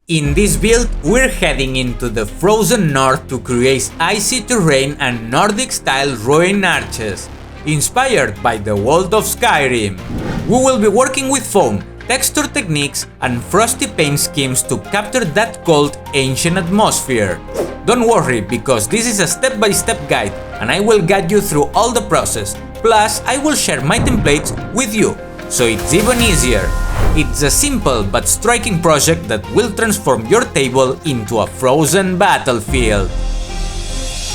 In this build, we're heading into the frozen north to create icy terrain and Nordic-style ruin arches, inspired by the world of Skyrim. We will be working with foam, texture techniques, and frosty paint schemes to capture that cold, ancient atmosphere. Don't worry, because this is a step-by-step guide, and I will guide you through all the process. Plus, I will share my templates with you, so it's even easier. It's a simple but striking project that will transform your table into a frozen battlefield.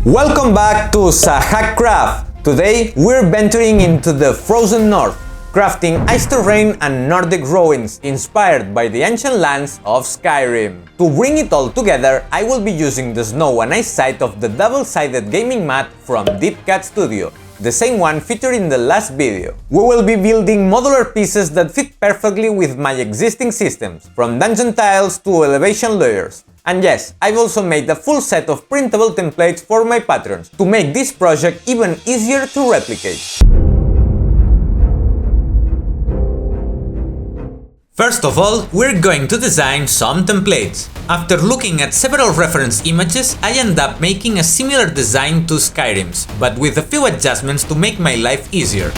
Welcome back to HANDCRAFTED. Today we're venturing into the frozen north, crafting ice terrain and Nordic ruins inspired by the ancient lands of Skyrim. To bring it all together, I will be using the snow and ice side of the double-sided gaming mat from DeepCat Studio, the same one featured in the last video. We will be building modular pieces that fit perfectly with my existing systems, from dungeon tiles to elevation layers. And yes, I've also made a full set of printable templates for my patrons to make this project even easier to replicate. First of all, we're going to design some templates. After looking at several reference images, I end up making a similar design to Skyrim's, but with a few adjustments to make my life easier.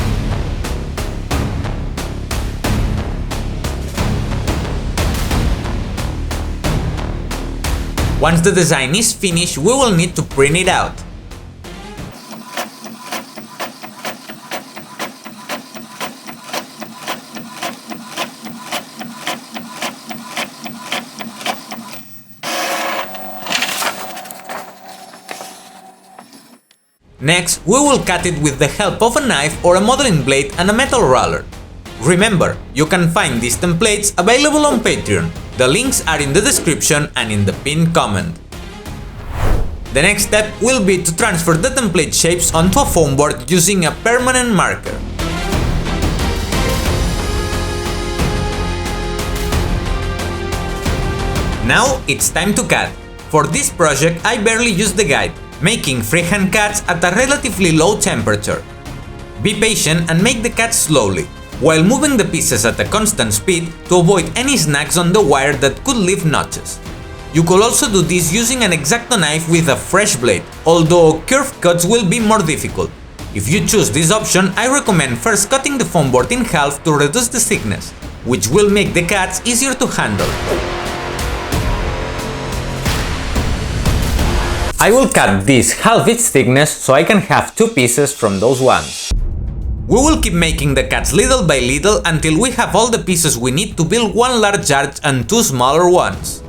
Once the design is finished, we will need to print it out. Next, we will cut it with the help of a knife or a modeling blade and a metal roller. Remember, you can find these templates available on Patreon. The links are in the description and in the pinned comment. The next step will be to transfer the template shapes onto a foam board using a permanent marker. Now it's time to cut. For this project, I barely used the guide, making freehand cuts at a relatively low temperature. Be patient and make the cuts slowly, while moving the pieces at a constant speed to avoid any snags on the wire that could leave notches. You could also do this using an X-Acto knife with a fresh blade, although curved cuts will be more difficult. If you choose this option, I recommend first cutting the foam board in half to reduce the thickness, which will make the cuts easier to handle. I will cut this half its thickness so I can have two pieces from those ones. We will keep making the cuts little by little until we have all the pieces we need to build one large arch and two smaller ones.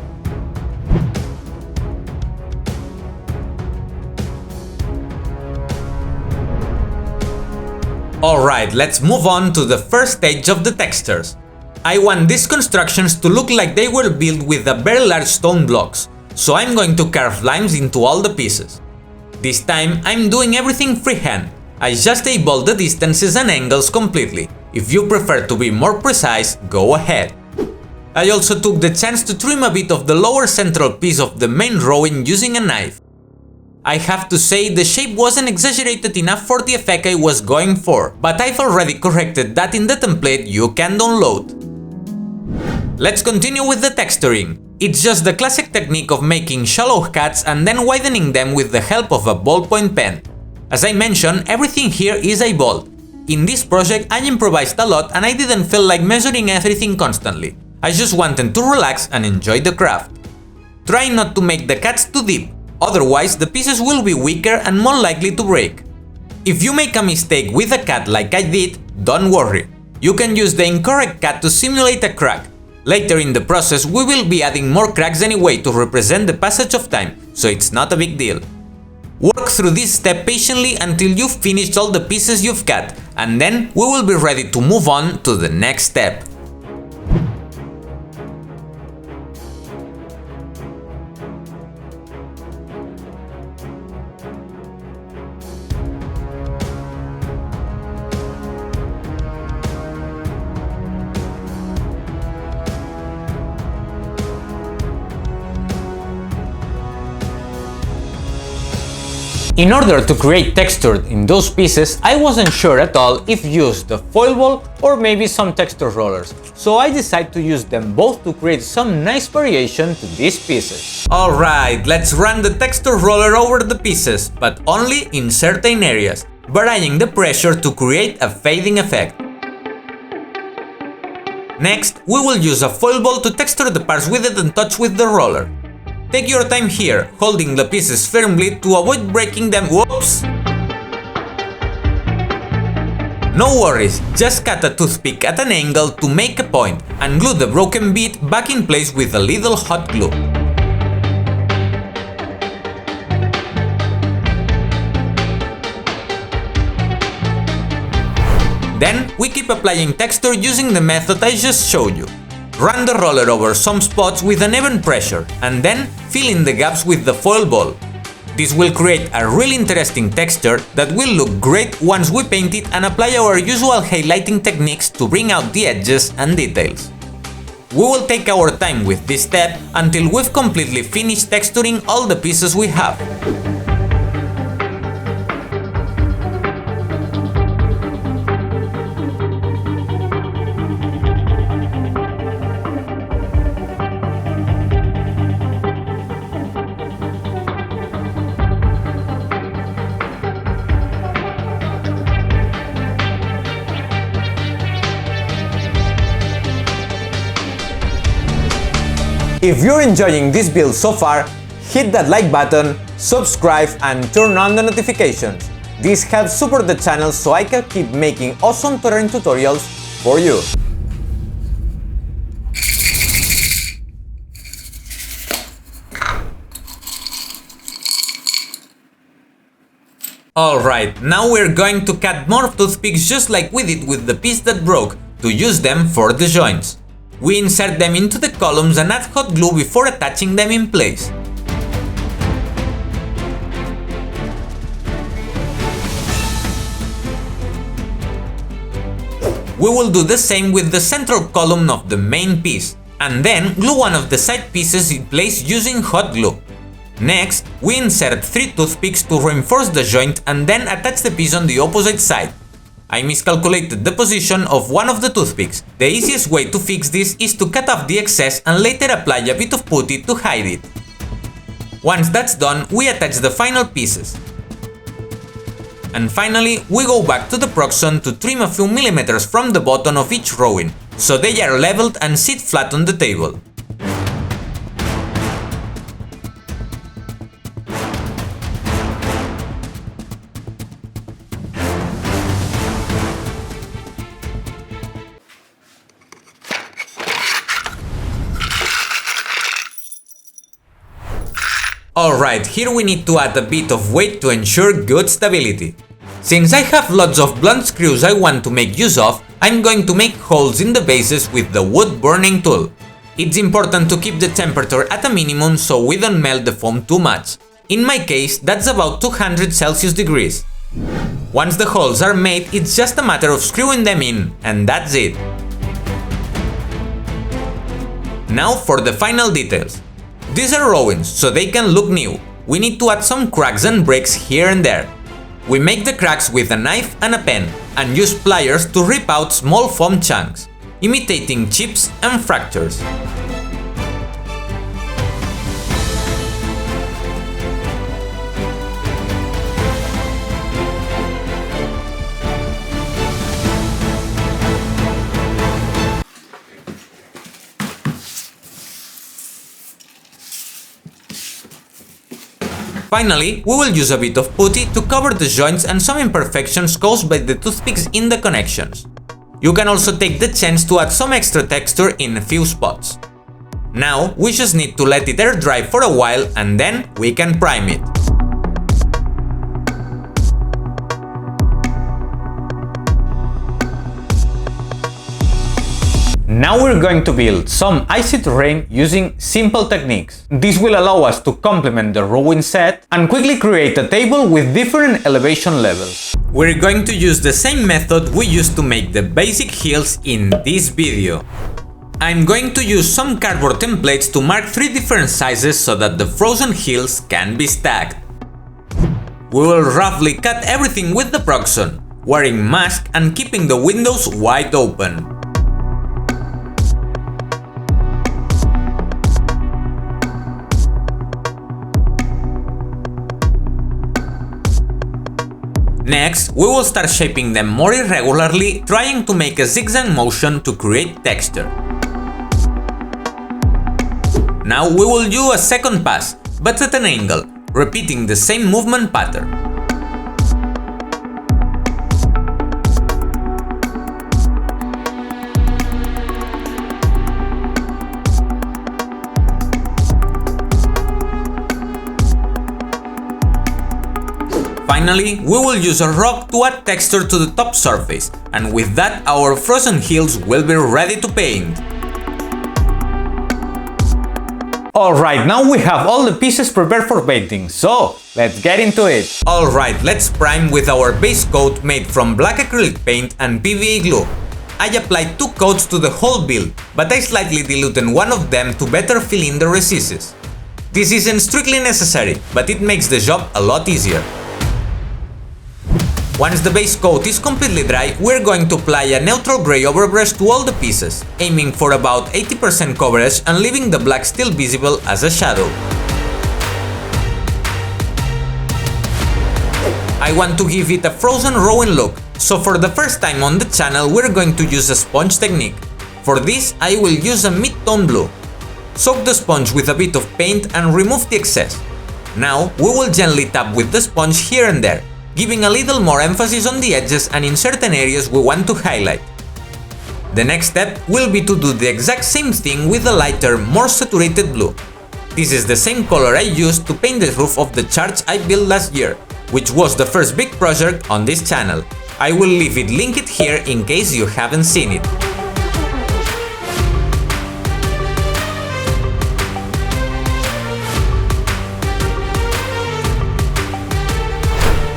Alright, let's move on to the first stage of the textures. I want these constructions to look like they were built with a very large stone blocks, so I'm going to carve lines into all the pieces. This time I'm doing everything freehand. I just eyeball the distances and angles completely. If you prefer to be more precise, go ahead. I also took the chance to trim a bit of the lower central piece of the main ruin using a knife. I have to say the shape wasn't exaggerated enough for the effect I was going for, but I've already corrected that in the template you can download. Let's continue with the texturing. It's just the classic technique of making shallow cuts and then widening them with the help of a ballpoint pen. As I mentioned, everything here is eyeballed. In this project I improvised a lot and I didn't feel like measuring everything constantly. I just wanted to relax and enjoy the craft. Try not to make the cuts too deep, otherwise the pieces will be weaker and more likely to break. If you make a mistake with a cut like I did, don't worry. You can use the incorrect cut to simulate a crack. Later in the process we will be adding more cracks anyway to represent the passage of time, so it's not a big deal. Work through this step patiently until you've finished all the pieces you've cut, and then we will be ready to move on to the next step. In order to create texture in those pieces, I wasn't sure at all if use the foil ball or maybe some texture rollers, so I decided to use them both to create some nice variation to these pieces. Alright, let's run the texture roller over the pieces, but only in certain areas, varying the pressure to create a fading effect. Next, we will use a foil ball to texture the parts we didn't touch with the roller. Take your time here, holding the pieces firmly to avoid breaking them. Whoops! No worries, just cut a toothpick at an angle to make a point and glue the broken bit back in place with a little hot glue. Then we keep applying texture using the method I just showed you. Run the roller over some spots with an even pressure, and then fill in the gaps with the foil ball. This will create a really interesting texture that will look great once we paint it and apply our usual highlighting techniques to bring out the edges and details. We will take our time with this step until we've completely finished texturing all the pieces we have. If you're enjoying this build so far, hit that like button, subscribe and turn on the notifications. This helps support the channel so I can keep making awesome terrain tutorials for you. Alright, now we're going to cut more toothpicks just like we did with the piece that broke, to use them for the joints. We insert them into the columns and add hot glue before attaching them in place. We will do the same with the central column of the main piece, and then glue one of the side pieces in place using hot glue. Next, we insert 3 toothpicks to reinforce the joint and then attach the piece on the opposite side. I miscalculated the position of one of the toothpicks. The easiest way to fix this is to cut off the excess and later apply a bit of putty to hide it. Once that's done, we attach the final pieces. And finally, we go back to the proxon to trim a few millimeters from the bottom of each rowing, so they are leveled and sit flat on the table. Alright, here we need to add a bit of weight to ensure good stability. Since I have lots of blunt screws I want to make use of, I'm going to make holes in the bases with the wood burning tool. It's important to keep the temperature at a minimum so we don't melt the foam too much. In my case, that's about 200 Celsius degrees. Once the holes are made, it's just a matter of screwing them in, and that's it. Now for the final details. These are rowings, so they can look new. We need to add some cracks and breaks here and there. We make the cracks with a knife and a pen, and use pliers to rip out small foam chunks, imitating chips and fractures. Finally, we will use a bit of putty to cover the joints and some imperfections caused by the toothpicks in the connections. You can also take the chance to add some extra texture in a few spots. Now, we just need to let it air dry for a while and then we can prime it. Now we're going to build some icy terrain using simple techniques. This will allow us to complement the rowing set and quickly create a table with different elevation levels. We're going to use the same method we used to make the basic hills in this video. I'm going to use some cardboard templates to mark 3 different sizes so that the frozen hills can be stacked. We will roughly cut everything with the proxon, wearing mask and keeping the windows wide open. Next, we will start shaping them more irregularly, trying to make a zigzag motion to create texture. Now we will do a second pass, but at an angle, repeating the same movement pattern. Finally, we will use a rock to add texture to the top surface, and with that our frozen hills will be ready to paint. Alright, now we have all the pieces prepared for painting, so let's get into it. Alright, let's prime with our base coat made from black acrylic paint and PVA glue. I applied 2 coats to the whole build, but I slightly diluted one of them to better fill in the recesses. This isn't strictly necessary, but it makes the job a lot easier. Once the base coat is completely dry, we're going to apply a neutral grey overbrush to all the pieces, aiming for about 80% coverage and leaving the black still visible as a shadow. I want to give it a frozen rowing look, so for the first time on the channel we're going to use a sponge technique. For this I will use a mid-tone blue. Soak the sponge with a bit of paint and remove the excess. Now we will gently tap with the sponge here and there, giving a little more emphasis on the edges and in certain areas we want to highlight. The next step will be to do the exact same thing with a lighter, more saturated blue. This is the same color I used to paint the roof of the church I built last year, which was the first big project on this channel. I will leave it linked here in case you haven't seen it.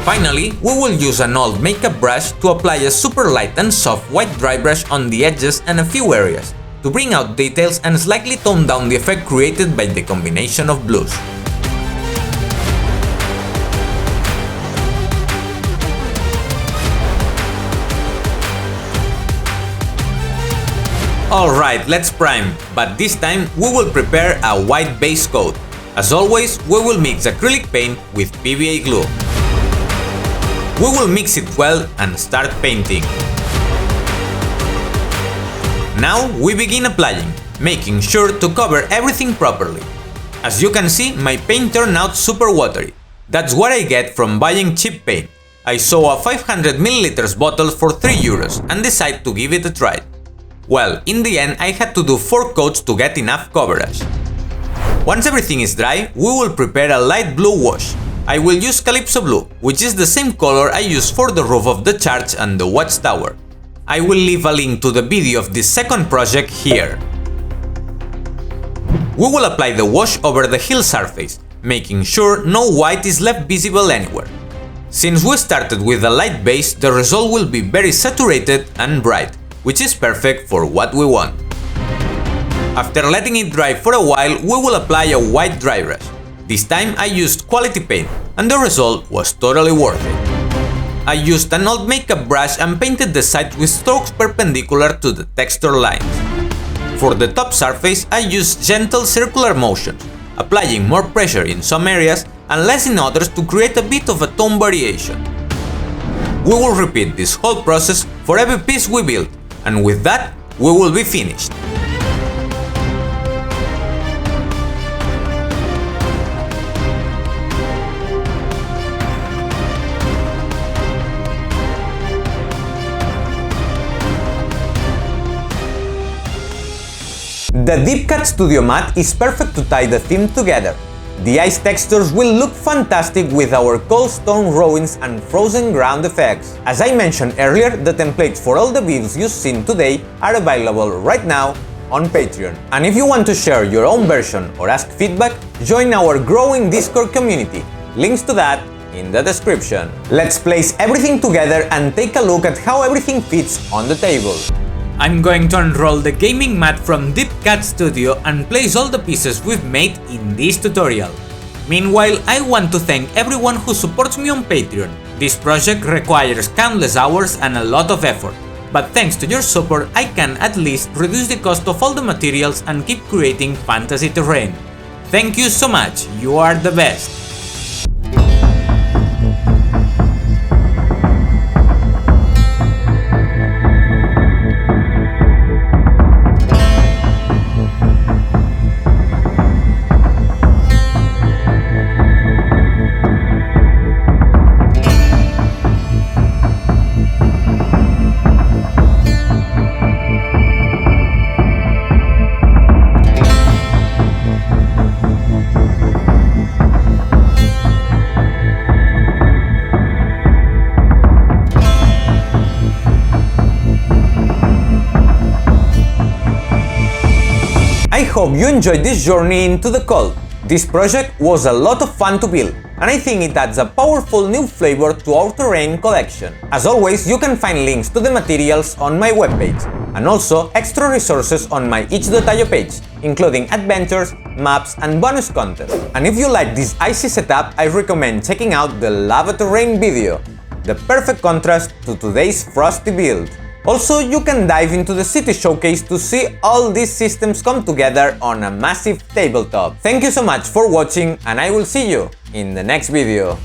Finally, we will use an old makeup brush to apply a super light and soft white dry brush on the edges and a few areas, to bring out details and slightly tone down the effect created by the combination of blues. Alright, let's prime, but this time we will prepare a white base coat. As always, we will mix acrylic paint with PVA glue. We will mix it well and start painting. Now we begin applying, making sure to cover everything properly. As you can see, my paint turned out super watery. That's what I get from buying cheap paint. I saw a 500 ml bottle for €3 and decided to give it a try. Well, in the end I had to do 4 coats to get enough coverage. Once everything is dry, we will prepare a light blue wash. I will use Calypso Blue, which is the same color I used for the roof of the church and the watchtower. I will leave a link to the video of this second project here. We will apply the wash over the hill surface, making sure no white is left visible anywhere. Since we started with a light base, the result will be very saturated and bright, which is perfect for what we want. After letting it dry for a while, we will apply a white dry brush. This time I used quality paint, and the result was totally worth it. I used an old makeup brush and painted the sides with strokes perpendicular to the texture lines. For the top surface I used gentle circular motions, applying more pressure in some areas and less in others to create a bit of a tone variation. We will repeat this whole process for every piece we build, and with that we will be finished. The Deep Cut Studio mat is perfect to tie the theme together. The ice textures will look fantastic with our cold stone ruins and frozen ground effects. As I mentioned earlier, the templates for all the builds you've seen today are available right now on Patreon. And if you want to share your own version or ask feedback, join our growing Discord community. Links to that in the description. Let's place everything together and take a look at how everything fits on the table. I'm going to unroll the gaming mat from Deep Cut Studio and place all the pieces we've made in this tutorial. Meanwhile, I want to thank everyone who supports me on Patreon. This project requires countless hours and a lot of effort, but thanks to your support I can at least reduce the cost of all the materials and keep creating fantasy terrain. Thank you so much, you are the best! I hope you enjoyed this journey into the cold. This project was a lot of fun to build, and I think it adds a powerful new flavor to our terrain collection. As always, you can find links to the materials on my webpage, and also extra resources on my itch.io page, including adventures, maps, and bonus content. And if you like this icy setup, I recommend checking out the lava terrain video, the perfect contrast to today's frosty build. Also, you can dive into the city showcase to see all these systems come together on a massive tabletop. Thank you so much for watching, and I will see you in the next video.